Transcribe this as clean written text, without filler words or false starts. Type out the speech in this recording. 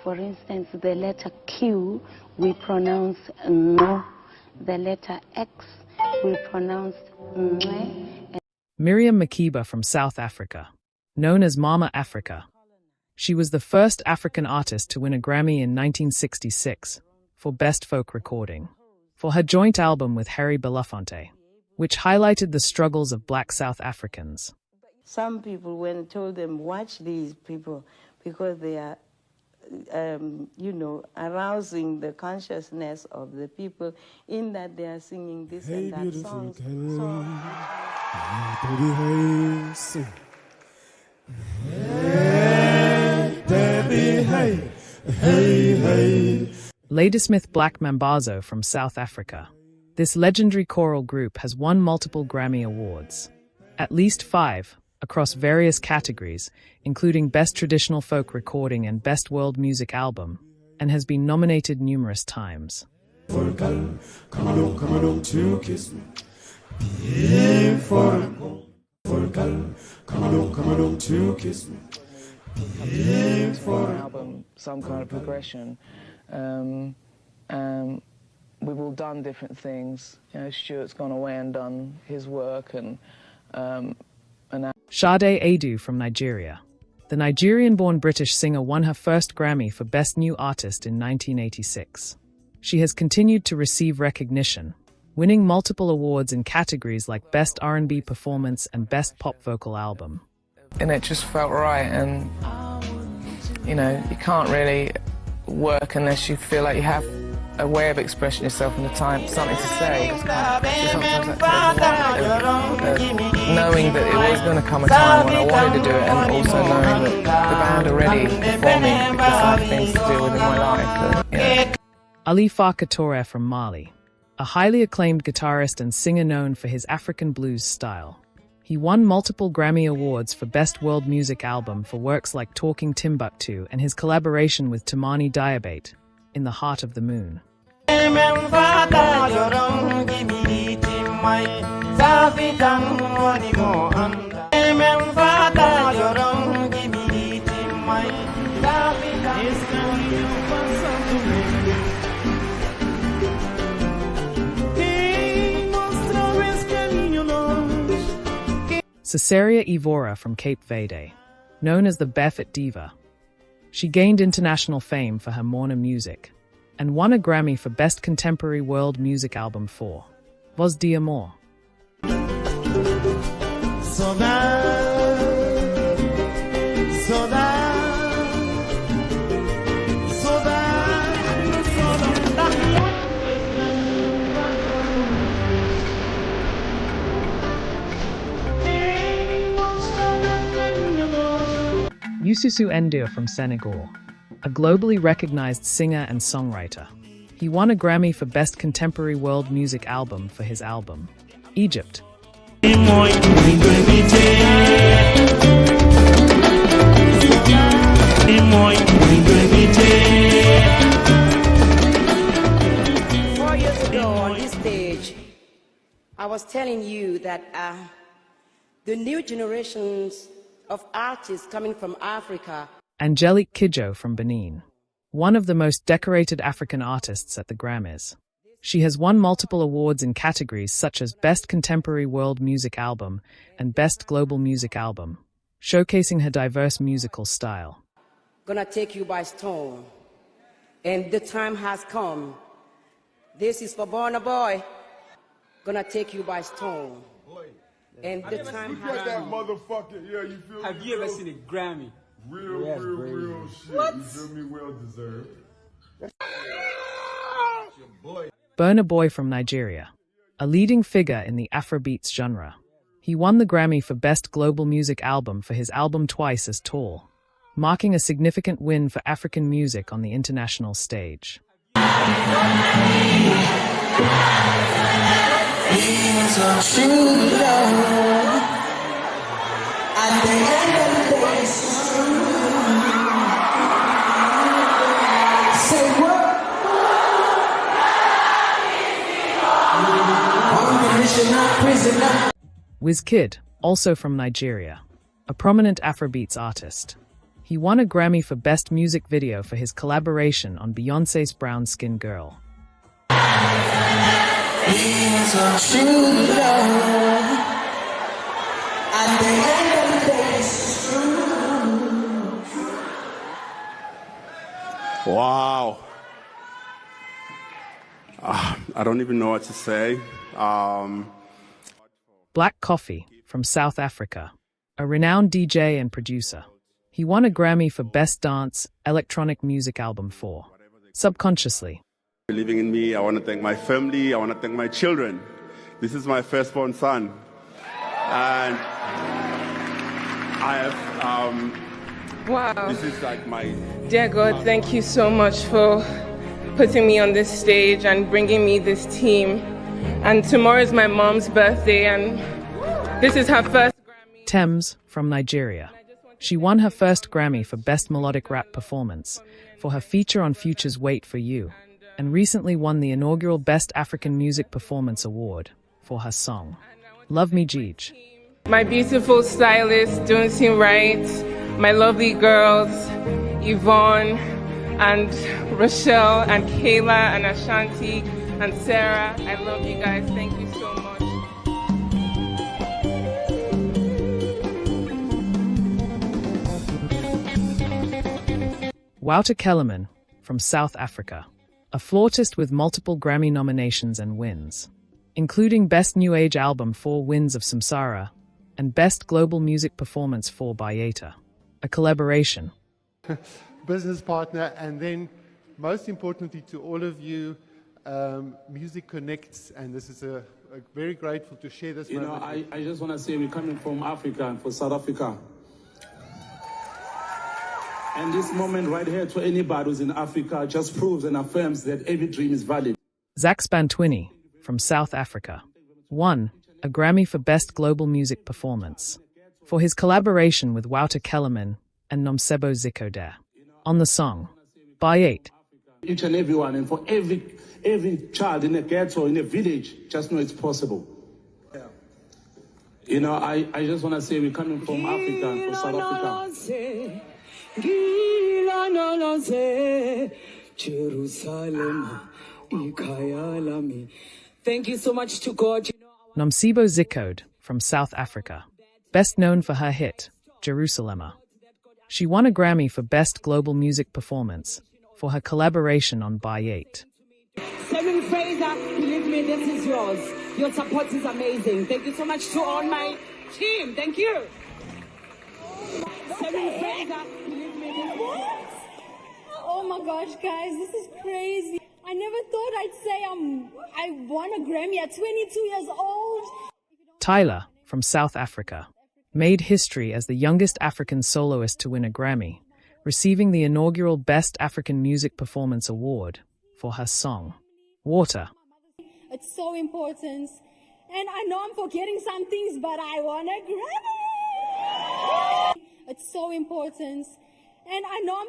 For instance, the letter Q, we pronounce no. The letter X, we pronounce nge. Miriam Makeba from South Africa, known as Mama Africa. She was the first African artist to win a Grammy in 1966 for Best Folk Recording for her joint album with Harry Belafonte, which highlighted the struggles of Black South Africans. Some people, when told them, watch these people, because they are, arousing the consciousness of the people in that they are singing this and that songs. Ladysmith Black Mambazo from South Africa. This legendary choral group has won multiple Grammy Awards, at least 5, across various categories, including Best Traditional Folk Recording and Best World Music Album, and has been nominated numerous times. Album, some kind of progression. We've all done different things. You know, Stuart's gone away and done his work, and Sade Adu from Nigeria. The Nigerian-born British singer won her first Grammy for Best New Artist in 1986. She has continued to receive recognition, winning multiple awards in categories like Best R&B Performance and Best Pop Vocal Album. And it just felt right, and you know, you can't really work unless you feel like you have a way of expressing yourself and the time, something to say. Knowing that it was going to come a time when I wanted to do it, and also knowing that the band are ready performing because I have things to deal with in my life. Ali Farka Touré from Mali, a highly acclaimed guitarist and singer known for his African blues style. He won multiple Grammy Awards for Best World Music Album for works like Talking Timbuktu and his collaboration with Tamani Diabate, In the Heart of the Moon. Cesarea Evora from Cape Verde, known as the Barefoot Diva. She gained international fame for her Morna music, and won a Grammy for Best Contemporary World Music Album for Voz de Amor. Youssou N'Dour from Senegal, a globally recognized singer and songwriter. He won a Grammy for Best Contemporary World Music Album for his album, Egypt. 4 years ago on this stage, I was telling you that the new generations of artists coming from Africa. Angelique Kidjo from Benin, one of the most decorated African artists at the Grammys. She has won multiple awards in categories such as Best Contemporary World Music Album and Best Global Music Album, showcasing her diverse musical style. Gonna take you by storm, and the time has come. This is for Burna Boy. Gonna take you by storm. And the time has come. Motherfucker, yeah, you feel Have you ever seen a Grammy? Real shit. What? You feel me? Well deserved. Burna Boy from Nigeria, a leading figure in the Afrobeats genre. He won the Grammy for Best Global Music Album for his album Twice as Tall, marking a significant win for African music on the international stage. Wizkid, also from Nigeria, a prominent Afrobeats artist. He won a Grammy for Best Music Video for his collaboration on Beyoncé's Brown Skin Girl. Wow. I don't even know what to say. Black Coffee from South Africa, a renowned DJ and producer. He won a Grammy for Best Dance Electronic Music Album for Subconsciously. Believing in me, I want to thank my family, I want to thank my children. This is my firstborn son. And I have, wow. This is like my... Dear God, thank you so much for putting me on this stage and bringing me this team. And tomorrow is my mom's birthday, and this is her first Grammy. Thames from Nigeria. She won her first Grammy for Best Melodic Rap Performance for her feature on Future's Wait For You, and recently won the inaugural Best African Music Performance Award for her song, Love Me Jeej. My beautiful stylist, Doing Seem Right, my lovely girls, Yvonne and Rochelle and Kayla and Ashanti and Sarah. I love you guys. Thank you so much. Wouter Kellerman from South Africa, a flautist with multiple Grammy nominations and wins, including Best New Age Album for Winds of Samsara and Best Global Music Performance for Bayeta, a collaboration. Business partner, and then most importantly to all of you, Music Connects, and this is a very grateful to share this moment. I just want to say we're coming from Africa and for South Africa. And this moment right here to anybody who's in Africa just proves and affirms that every dream is valid. Zach Spantwini from South Africa won a Grammy for Best Global Music Performance for his collaboration with Wouter Kellerman and Nomsebo Zikodare on the song By 8. Each and everyone, and for every child in a ghetto, in a village, just know it's possible. I just want to say we're coming from Africa and for South Africa. Thank you so much to God. Nomsebo Zikode from South Africa, best known for her hit, Jerusalema. She won a Grammy for Best Global Music Performance for her collaboration on By 8. Seven Fraser, believe me, this is yours. Your support is amazing. Thank you so much to all my team. Thank you. Seven Fraser, believe me, this is yours. Oh my gosh, guys, this is crazy. I never thought I'd say I won a Grammy at 22 years old. Tyler, from South Africa, made history as the youngest African soloist to win a Grammy, receiving the inaugural Best African Music Performance Award for her song, Water. It's so important. And I know I'm forgetting some things, but I won a Grammy. It's so important. And I know I'm